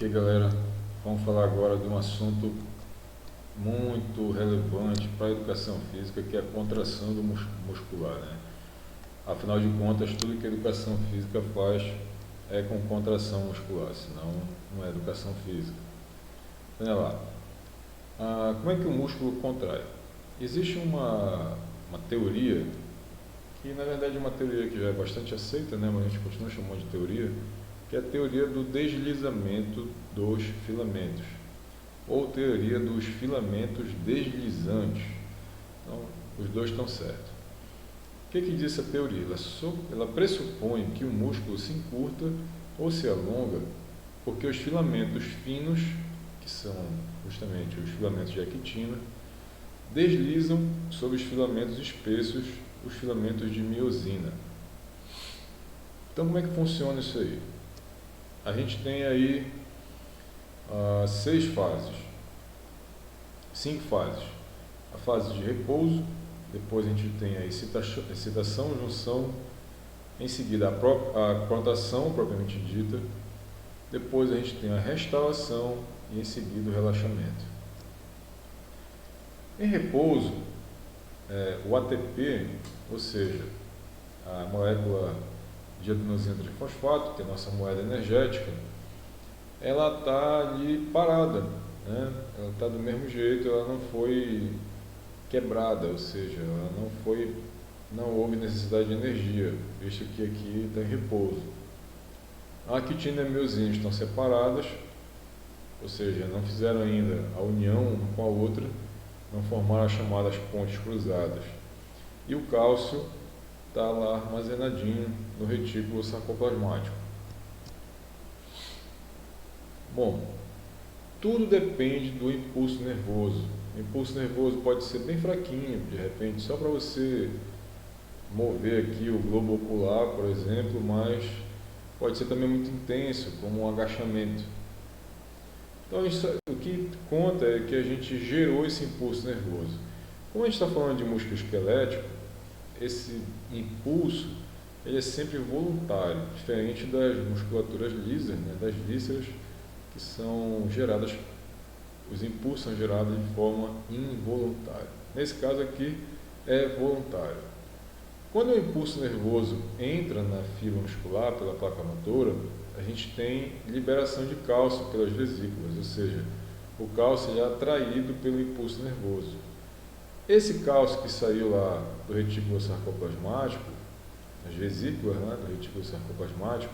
Ok, galera, vamos falar agora de um assunto muito relevante para a educação física, que é a contração do muscular, né? Afinal de contas, tudo que a educação física faz é com contração muscular, senão não é educação física. Olha lá, como é que o músculo contrai? Existe uma teoria, que na verdade é uma teoria que já é bastante aceita, né? Mas a gente continua chamando de teoria, que é a teoria do deslizamento dos filamentos, ou teoria dos filamentos deslizantes. Então, os dois estão certos. O que diz essa teoria? Ela pressupõe que o músculo se encurta ou se alonga porque os filamentos finos, que são justamente os filamentos de actina, deslizam sobre os filamentos espessos, os filamentos de miosina. Então, como é que funciona isso aí? A gente tem aí 5 fases. A fase de repouso, depois a gente tem a excitação, junção, em seguida a contração propriamente dita, depois a gente tem a restauração e em seguida o relaxamento. Em repouso, o ATP, ou seja, a molécula de adenosina trifosfato, que é a nossa moeda energética, ela está ali parada, né? Ela está do mesmo jeito, ela não foi quebrada, ou seja, não houve necessidade de energia, visto que aqui está em repouso. A actina e a miosina estão separadas, ou seja, não fizeram ainda a união uma com a outra, não formaram as chamadas pontes cruzadas. E o cálcio está lá armazenadinho no retículo sarcoplasmático. Bom, tudo depende do impulso nervoso. O impulso nervoso pode ser bem fraquinho, de repente, só para você mover aqui o globo ocular, por exemplo, mas pode ser também muito intenso, como um agachamento. Então, o que conta é que a gente gerou esse impulso nervoso. Como a gente está falando de músculo esquelético, esse impulso ele é sempre voluntário, diferente das musculaturas lisas, né, das vísceras, que são geradas, os impulsos são gerados de forma involuntária. Nesse caso aqui é voluntário. Quando o impulso nervoso entra na fibra muscular, pela placa motora, a gente tem liberação de cálcio pelas vesículas, ou seja, o cálcio é atraído pelo impulso nervoso. Esse cálcio que saiu lá do retículo sarcoplasmático, as vesículas, né, do retículo sarcoplasmático,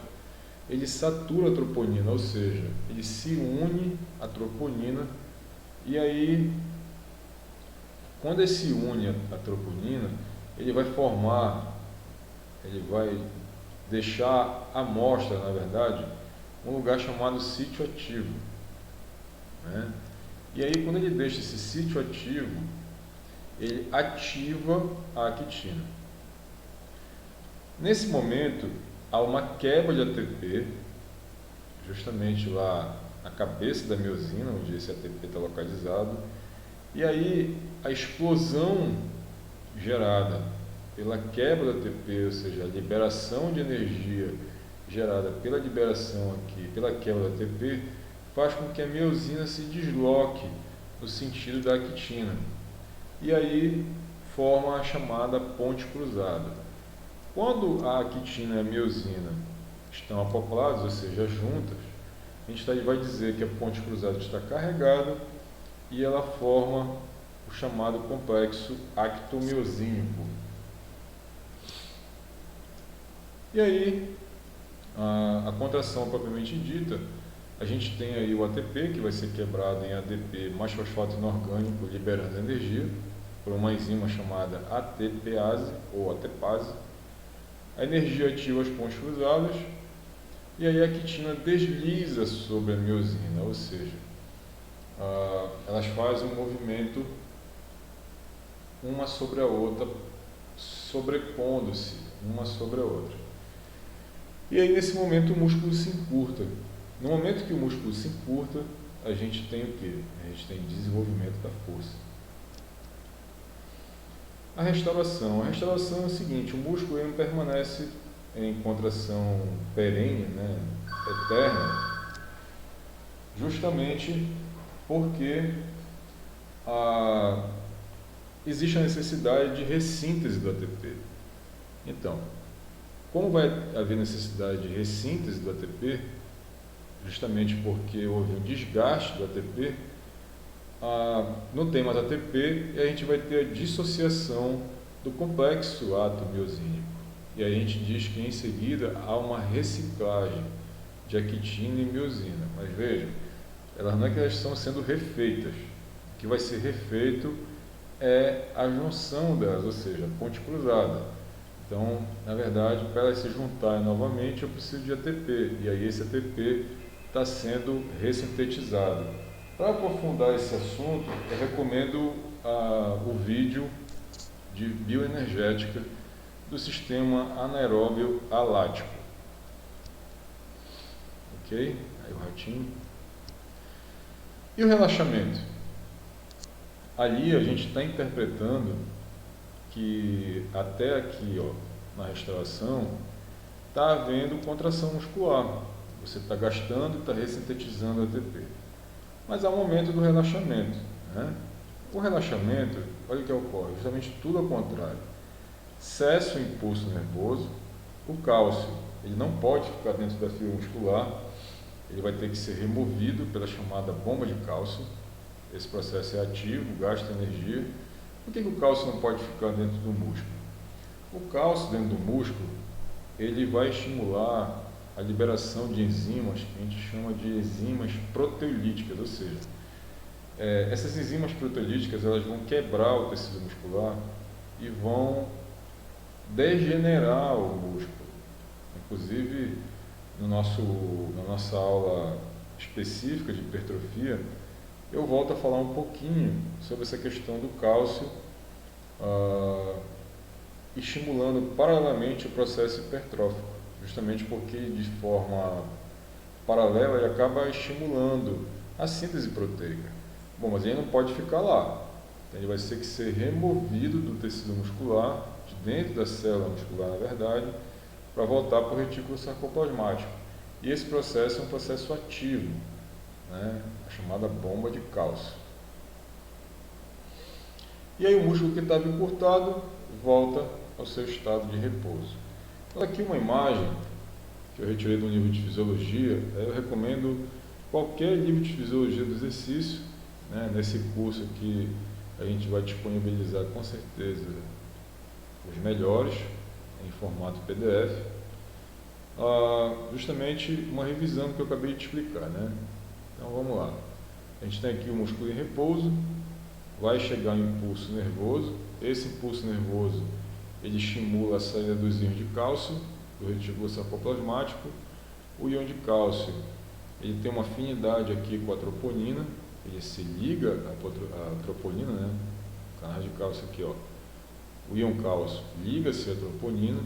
ele satura a troponina, ou seja, ele se une à troponina, e aí, quando ele se une à troponina, ele vai deixar à mostra, na verdade, um lugar chamado sítio ativo, né? E aí, quando ele deixa esse sítio ativo, ele ativa a actina. Nesse momento, há uma quebra de ATP, justamente lá na cabeça da miosina, onde esse ATP está localizado, e aí a explosão gerada pela quebra do ATP, ou seja, a liberação de energia gerada pela liberação aqui, pela quebra do ATP, faz com que a miosina se desloque no sentido da actina. E aí forma a chamada ponte cruzada. Quando a actina e a miosina estão acopladas, ou seja, juntas, a gente vai dizer que a ponte cruzada está carregada e ela forma o chamado complexo actomiosínico. E aí, a contração propriamente dita, a gente tem aí o ATP, que vai ser quebrado em ADP mais fosfato inorgânico, liberando energia, por uma enzima chamada ATPase ou ATPase. A energia ativa as pontes cruzadas, e aí a actina desliza sobre a miosina, ou seja, elas fazem um movimento uma sobre a outra, sobrepondo-se uma sobre a outra. E aí nesse momento o músculo se encurta. No momento que o músculo se encurta, a gente tem o quê? A gente tem desenvolvimento da força. A restauração é o seguinte: o músculo ele permanece em contração perene, né, eterna, justamente porque existe a necessidade de ressíntese do ATP. Então, como vai haver necessidade de ressíntese do ATP, justamente porque houve um desgaste do ATP, não tem mais ATP e a gente vai ter a dissociação do complexo átomo miosínico. E aí a gente diz que em seguida há uma reciclagem de actina e miosina. Mas veja, elas não é que elas estão sendo refeitas. O que vai ser refeito é a junção delas, ou seja, a ponte cruzada. Então, na verdade, para elas se juntarem novamente, eu preciso de ATP. E aí esse ATP está sendo ressintetizado. Para aprofundar esse assunto, eu recomendo o vídeo de bioenergética do sistema anaeróbio alático. Ok? Aí o ratinho. E o relaxamento? Ali a gente está interpretando que até aqui, na restauração, está havendo contração muscular. Você está gastando e está ressintetizando ATP. Mas há um momento do relaxamento, né? O relaxamento, olha o que ocorre, justamente tudo ao contrário. Cessa o impulso nervoso, o cálcio, ele não pode ficar dentro da fibra muscular, ele vai ter que ser removido pela chamada bomba de cálcio. Esse processo é ativo, gasta energia. Por que o cálcio não pode ficar dentro do músculo? O cálcio dentro do músculo, ele vai estimular a liberação de enzimas que a gente chama de enzimas proteolíticas, ou seja, essas enzimas proteolíticas elas vão quebrar o tecido muscular e vão degenerar o músculo. Inclusive, na nossa aula específica de hipertrofia, eu volto a falar um pouquinho sobre essa questão do cálcio, estimulando paralelamente o processo hipertrófico, justamente porque de forma paralela ele acaba estimulando a síntese proteica. Bom, mas ele não pode ficar lá, então, ele vai ter que ser removido do tecido muscular, de dentro da célula muscular na verdade, para voltar para o retículo sarcoplasmático. E esse processo é um processo ativo, né? A chamada bomba de cálcio. E aí o músculo que estava encurtado volta ao seu estado de repouso. Então, aqui uma imagem que eu retirei do livro de fisiologia. Eu recomendo qualquer livro de fisiologia do exercício, né? Nesse curso aqui a gente vai disponibilizar com certeza os melhores em formato PDF, justamente uma revisão que eu acabei de explicar, né? Então vamos lá, a gente tem aqui o músculo em repouso, vai chegar um impulso nervoso, esse impulso nervoso ele estimula a saída dos íons de cálcio do retículo sarcoplasmático. O íon de cálcio ele tem uma afinidade aqui com a troponina, ele se liga à troponina, né? Canais de cálcio aqui, o íon cálcio liga-se à troponina,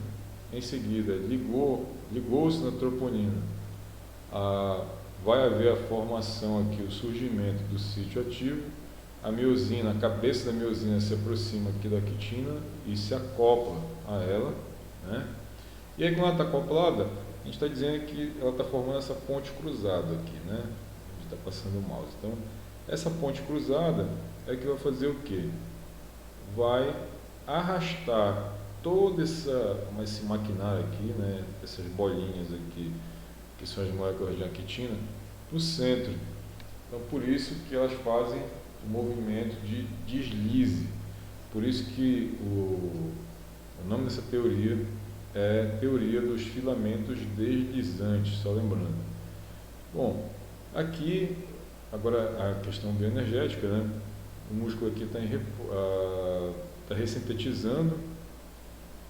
em seguida ligou-se na troponina, vai haver a formação aqui, o surgimento do sítio ativo, a miosina, a cabeça da miosina se aproxima aqui da quitina e se acopla a ela, né? E aí quando ela está acoplada, a gente está dizendo que ela está formando essa ponte cruzada aqui, né? A gente está passando o mouse. Então, essa ponte cruzada é que vai fazer o quê? Vai arrastar todo esse maquinário aqui, né? Essas bolinhas aqui, que são as moléculas de actina, para o centro. Então, por isso que elas fazem o movimento de deslize. Por isso que o nome dessa teoria é teoria dos filamentos deslizantes, só lembrando. Bom, aqui, agora a questão bioenergética, né? O músculo aqui está ressintetizando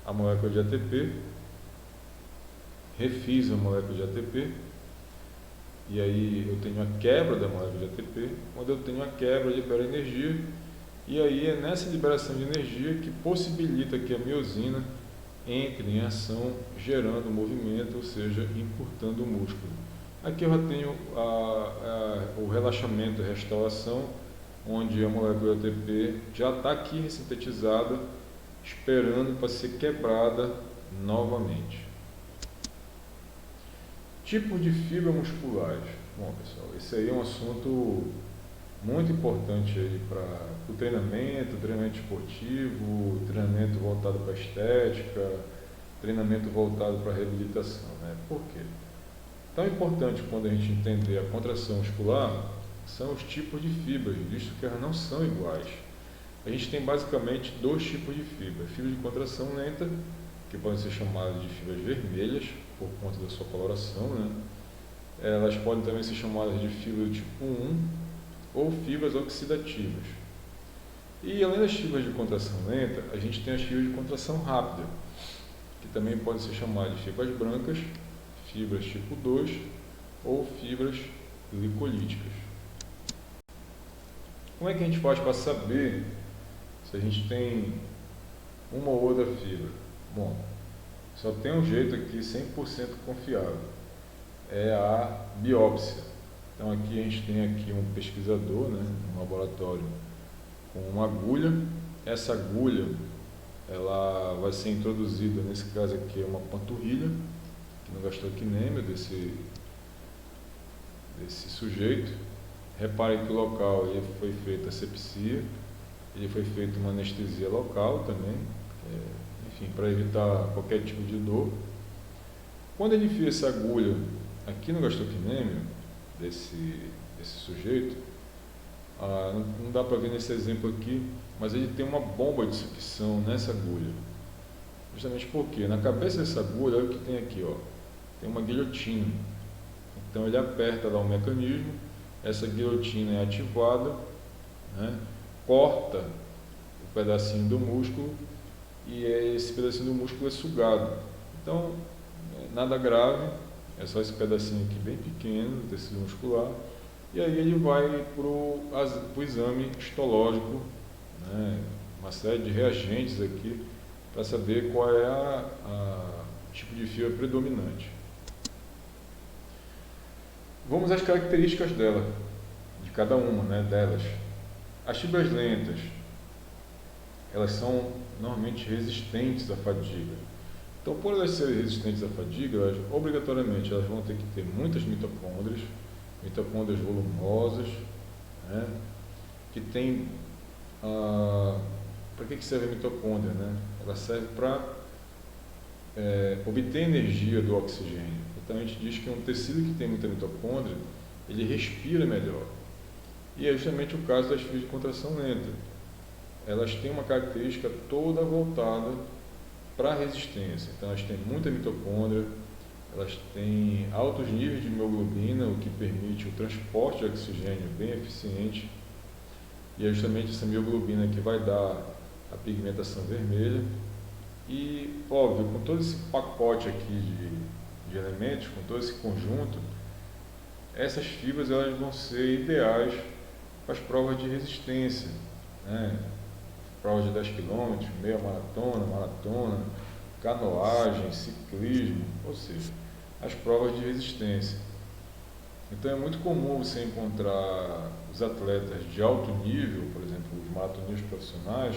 a molécula de ATP, refiz a molécula de ATP, e aí eu tenho a quebra da molécula de ATP. Quando eu tenho a quebra, eu libero energia, e aí é nessa liberação de energia que possibilita que a miosina entre em ação, gerando movimento, ou seja, encurtando o músculo. Aqui eu já tenho o relaxamento, a restauração, onde a molécula de ATP já está aqui ressintetizada, esperando para ser quebrada novamente. Tipos de fibras musculares. Bom, pessoal, esse aí é um assunto muito importante aí para o treinamento esportivo, treinamento voltado para estética, treinamento voltado para reabilitação, né? Por quê? Tão importante quando a gente entender a contração muscular são os tipos de fibras, visto que elas não são iguais. A gente tem basicamente dois tipos de fibras: fibras de contração lenta, que podem ser chamadas de fibras vermelhas por conta da sua coloração, né? Elas podem também ser chamadas de fibras do tipo 1 ou fibras oxidativas. E além das fibras de contração lenta, a gente tem as fibras de contração rápida, que também podem ser chamadas de fibras brancas, fibras tipo 2 ou fibras glicolíticas. Como é que a gente faz para saber se a gente tem uma ou outra fibra? Bom, só tem um jeito aqui 100% confiável, é a biópsia. Então aqui a gente tem aqui um pesquisador, né, um laboratório com uma agulha. Essa agulha ela vai ser introduzida, nesse caso aqui é uma panturrilha, que no gastrocnêmio desse sujeito. Reparem que o local ele foi feita asepsia, ele foi feita uma anestesia local também, enfim, para evitar qualquer tipo de dor. Quando ele enfia essa agulha aqui no gastrocnêmio desse sujeito, não dá para ver nesse exemplo aqui, mas ele tem uma bomba de sucção nessa agulha. Justamente porque na cabeça dessa agulha, olha o que tem aqui, ó, tem uma guilhotina. Então ele aperta lá o mecanismo, essa guilhotina é ativada, né, corta o pedacinho do músculo e esse pedacinho do músculo é sugado. Então, nada grave, é só esse pedacinho aqui bem pequeno do tecido muscular, e aí ele vai para o exame histológico, né, uma série de reagentes aqui para saber qual é o tipo de fibra predominante. Vamos às características dela, de cada uma, né, delas. As fibras lentas, elas são normalmente resistentes à fadiga. Então, por elas serem resistentes à fadiga, obrigatoriamente elas vão ter que ter muitas mitocôndrias volumosas, né, que tem... para que serve a mitocôndria, né? Ela serve para obter energia do oxigênio. Então a gente diz que um tecido que tem muita mitocôndria, ele respira melhor. E é justamente o caso das fibras de contração lenta. Elas têm uma característica toda voltada para a resistência. Então elas têm muita mitocôndria, elas têm altos níveis de hemoglobina, o que permite o transporte de oxigênio bem eficiente. E é justamente essa mioglobina que vai dar a pigmentação vermelha. E, óbvio, com todo esse pacote aqui de elementos, com todo esse conjunto, essas fibras elas vão ser ideais para as provas de resistência, né? Provas de 10 km, meia maratona, canoagem, ciclismo, ou seja, as provas de resistência. Então é muito comum você encontrar os atletas de alto nível, por exemplo, os maratonistas profissionais,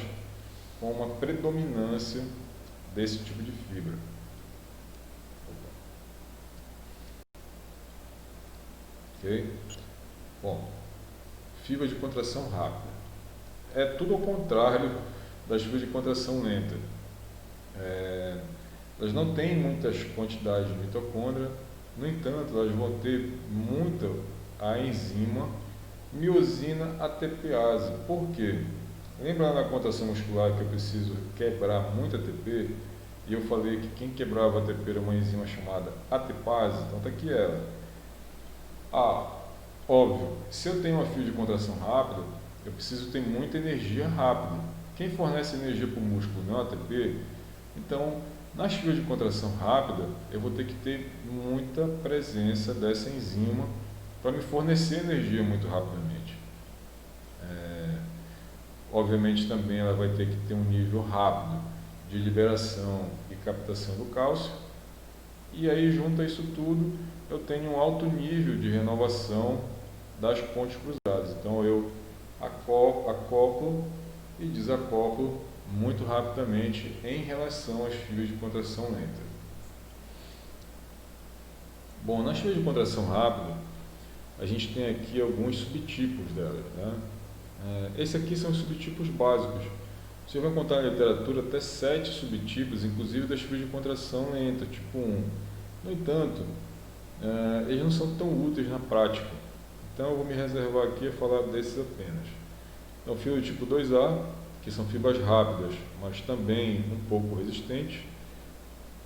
com uma predominância desse tipo de fibra. Ok? Bom, fibra de contração rápida. É tudo ao contrário das fibras de contração lenta. Elas não têm muitas quantidades de mitocôndria, no entanto, elas vão ter muita a enzima miosina ATPase. Por quê? Lembra lá na contração muscular que eu preciso quebrar muito ATP? E eu falei que quem quebrava ATP era uma enzima chamada ATPase, então está aqui ela. Óbvio, se eu tenho uma fibra de contração rápida, eu preciso ter muita energia rápida. Quem fornece energia para o músculo não é o ATP, então nas fibras de contração rápida eu vou ter que ter muita presença dessa enzima para me fornecer energia muito rapidamente. Obviamente também ela vai ter que ter um nível rápido de liberação e captação do cálcio, e aí junto a isso tudo eu tenho um alto nível de renovação das pontes cruzadas. Então eu acoplo e desacoplo muito rapidamente em relação às fibras de contração lenta. Bom, nas fibras de contração rápida, a gente tem aqui alguns subtipos delas, né? Esses aqui são os subtipos básicos. Você vai encontrar na literatura até 7 subtipos, inclusive das fibras de contração lenta, tipo 1. No entanto, eles não são tão úteis na prática. Então eu vou me reservar aqui a falar desses apenas. Então, fibra do tipo 2A, que são fibras rápidas, mas também um pouco resistentes.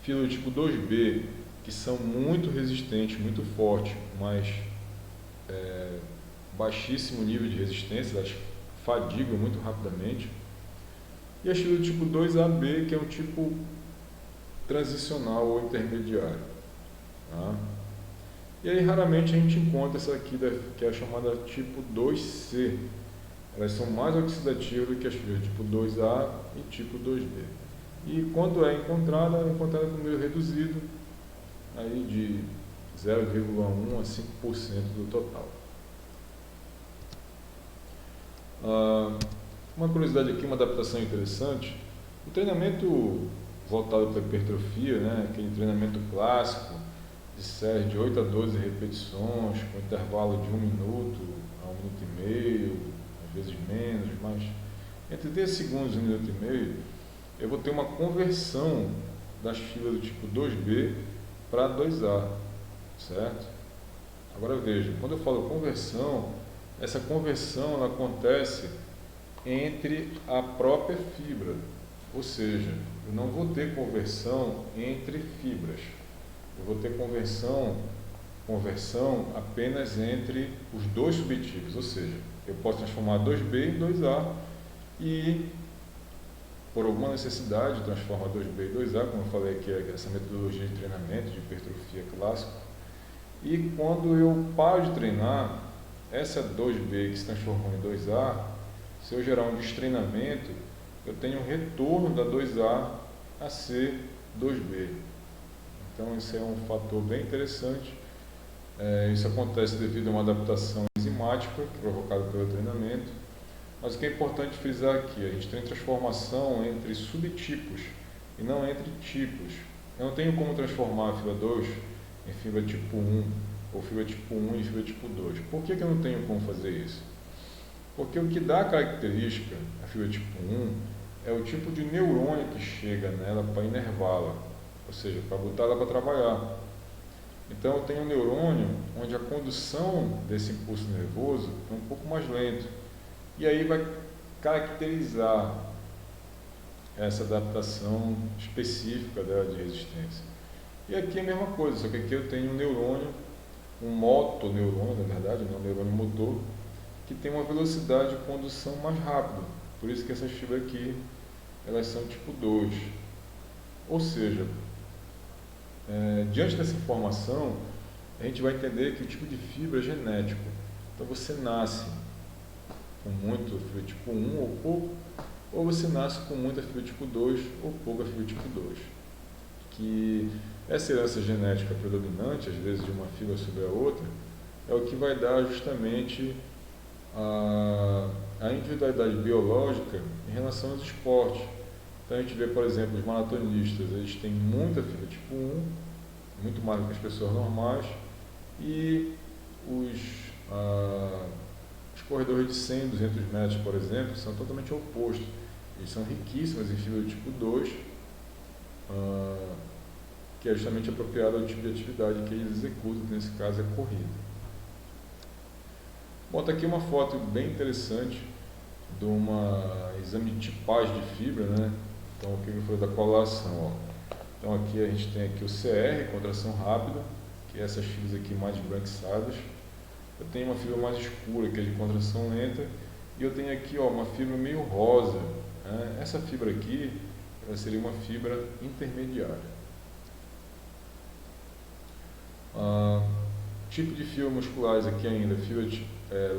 Fibra do tipo 2B, que são muito resistentes, muito fortes, mas baixíssimo nível de resistência, elas fadigam muito rapidamente. E a fibra do tipo 2AB, que é um tipo transicional ou intermediário. Tá? E aí raramente a gente encontra essa aqui, que é a chamada tipo 2C. Elas são mais oxidativas do que as fibras tipo 2A e tipo 2B. E quando é encontrada com número reduzido, aí de 0,1 a 5% do total. Uma curiosidade aqui, uma adaptação interessante, o treinamento voltado para a hipertrofia, né, aquele treinamento clássico, de série de 8 a 12 repetições, com intervalo de 1 minuto a 1 minuto e meio, às vezes menos, mas entre 10 segundos e 1 minuto e meio, eu vou ter uma conversão das fibras do tipo 2B para 2A, certo? Agora veja, quando eu falo conversão, essa conversão ela acontece entre a própria fibra, ou seja, eu não vou ter conversão entre fibras, eu vou ter conversão apenas entre os dois subtipos, ou seja, eu posso transformar 2B em 2A e, por alguma necessidade, transforma 2B em 2A, como eu falei aqui, essa metodologia de treinamento de hipertrofia clássico. E quando eu paro de treinar, essa 2B que se transformou em 2A, se eu gerar um destreinamento, eu tenho um retorno da 2A a ser 2B. Então, isso é um fator bem interessante. Isso acontece devido a uma adaptação enzimática provocada pelo treinamento. Mas o que é importante frisar aqui, a gente tem transformação entre subtipos e não entre tipos. Eu não tenho como transformar a fibra 2 em fibra tipo 1 ou fibra tipo 1 em fibra tipo 2. Por que eu não tenho como fazer isso? Porque o que dá característica à fibra tipo 1 é o tipo de neurônio que chega nela para inervá-la, ou seja, para botar ela para trabalhar. Então eu tenho um neurônio onde a condução desse impulso nervoso é um pouco mais lento. E aí vai caracterizar essa adaptação específica dela de resistência. E aqui é a mesma coisa, só que aqui eu tenho um neurônio, um motoneurônio, na verdade, não um neurônio motor, que tem uma velocidade de condução mais rápida. Por isso que essas fibras aqui, elas são tipo 2. Ou seja, diante dessa informação, a gente vai entender que o tipo de fibra é genético. Então você nasce com muito fibra tipo 1 ou pouco, ou você nasce com muita fibra tipo 2 ou pouca fibra tipo 2. Que essa herança genética predominante, às vezes de uma fibra sobre a outra, é o que vai dar justamente a individualidade biológica em relação aos esportes. Então a gente vê, por exemplo, os maratonistas, eles têm muita fibra tipo 1, muito mais do que as pessoas normais, e os corredores de 100, 200 metros, por exemplo, são totalmente opostos. Eles são riquíssimos em fibra tipo 2, que é justamente apropriado ao tipo de atividade que eles executam, que nesse caso é corrida. Bom, está aqui uma foto bem interessante de uma exame de tipagem de fibra, né? Então, o que eu falei da colação, ó. Então, aqui a gente tem aqui o CR, contração rápida, que é essas fibras aqui mais esbranquiçadas. Eu tenho uma fibra mais escura, que é de contração lenta, e eu tenho aqui, ó, uma fibra meio rosa, né? Essa fibra aqui, ela seria uma fibra intermediária. Tipo de fibra musculares aqui ainda, fibra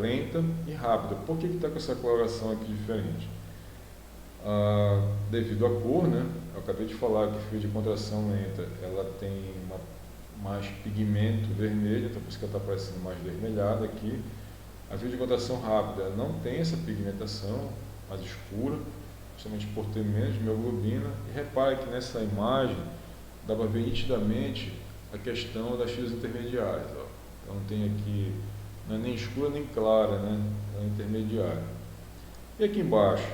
lenta e rápida. Por que está com essa coloração aqui diferente? Devido à cor, né? Eu acabei de falar que a fibra de contração lenta ela tem mais pigmento vermelho, então por isso que ela está parecendo mais vermelhada aqui. A fibra de contração rápida não tem essa pigmentação, mais escura, justamente por ter menos mioglobina. E repare que nessa imagem dá para ver nitidamente a questão das fibras intermediárias. Ó. Então tem aqui não é nem escura nem clara, né? É intermediária. E aqui embaixo,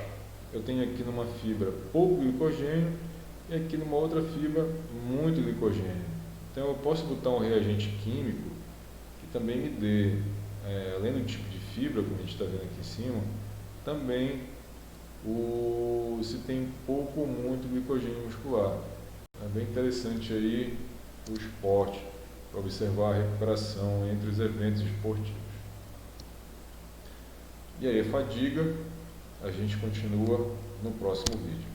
eu tenho aqui numa fibra pouco glicogênio e aqui numa outra fibra muito glicogênio. Então eu posso botar um reagente químico que também me dê, além do tipo de fibra, como a gente está vendo aqui em cima, também se tem pouco ou muito glicogênio muscular. É bem interessante aí o esporte, para observar a recuperação entre os eventos esportivos. E aí a fadiga, a gente continua no próximo vídeo.